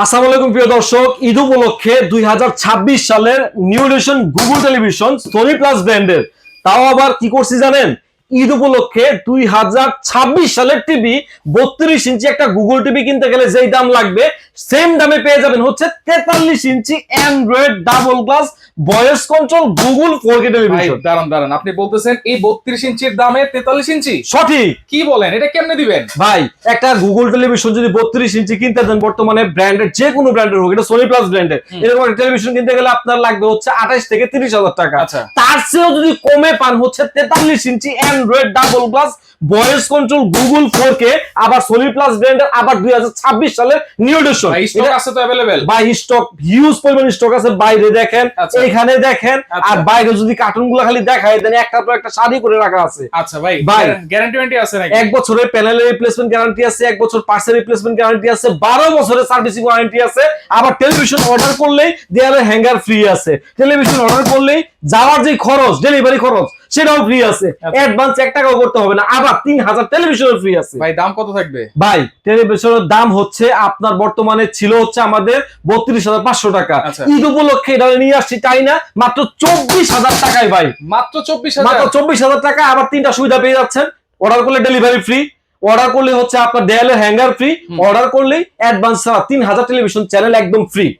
আসসালামু আলাইকুম প্রিয় দর্শক, ঈদ উপলক্ষে 2026 সালের new edition Google television Sony plus ব্র্যান্ডের, তাও আবার কি করছি জানেন, ঈদ উপলক্ষে 2026 সালের টিভি 32 ইঞ্চি একটা গুগল টিভি কিনতে গেলে যেই দাম লাগবে সেম দামে পেয়ে যাবেন হচ্ছে 43 inch android double glass voice control Google 4K television. দাঁড়ান আপনি বলতেছেন এই 32 ইঞ্চির দামে 43 ইঞ্চি? সঠিক। কি বলেন, এটা কেমনে দিবেন ভাই একটা গুগল টেলিভিশন যদি 32 ইঞ্চি কিনতে দেন, বর্তমানে ব্র্যান্ডের যে কোনো ব্র্যান্ডের হোক, এটা সোনি প্লাস ব্র্যান্ডের, এরকম একটা টেলিভিশন কিনতে গেলে আপনার লাগবে হচ্ছে 28 থেকে 30,000 টাকা। আচ্ছা। তার চেয়েও যদি কমে পান হচ্ছে 43 inch android double glass voice control Google 4K, আবার সোনি প্লাস ব্র্যান্ডের, আবার 2026 সালের নিউ এডিশন। স্টক আছে তো अवेलेबल? ভাই স্টক হিউজ পরিমাণ স্টক আছে, বাইরে দেখেন, আচ্ছা। এখানে দেখেন, আচ্ছা। আর বাইরে যদি কার্টুন গুলো খালি দেখায় দেন, একটা তো একটা শাড়ি করে রাখা আছে। আচ্ছা ভাই, ভাই, গ্যারান্টি ওয়ারেন্টি আছে নাকি? 1 বছরের প্যানেলের রিপ্লেসমেন্ট গ্যারান্টি আছে, 1 বছর পার্সেল রিপ্লেসমেন্ট গ্যারান্টি আছে, 12 বছরের সার্ভিসিং ওয়ারেন্টি আছে। আবার টেলিভিশন অর্ডার করলেই দেয়ালে হ্যাঙ্গার ফ্রি আছে। টেলিভিশন অর্ডার করলেই যাওয়ার যে খরচ, ডেলিভারি খরচ, সেটাও ফ্রি আছে। অ্যাডভান্স 1 টাকাও করতে হবে না। আবার 3000 টেলিভিশনের ফ্রি আছে। ভাই দাম কত থাকবে? ভাই টেলিভিশনের দাম হচ্ছে আপনার বর্তমানে ছিল হচ্ছে আমাদের 32,500 টাকা। আচ্ছা। ঈদ উপলক্ষে এটা নিয়ে আসছি তাই না, মাত্র 24,000 টাকায় ভাই, মাত্র 24,000? মাত্র 24,000 টাকা। আবার 3টা সুবিধা পেয়ে যাচ্ছেন। অর্ডার করলে ডেলিভারি ফ্রি, অর্ডার করলে হচ্ছে আপনার দেয়ালে হ্যাঙ্গার ফ্রি, অর্ডার করলেই অ্যাডভান্স ছাড়া 3000 টেলিভিশন চ্যানেল একদম ফ্রি।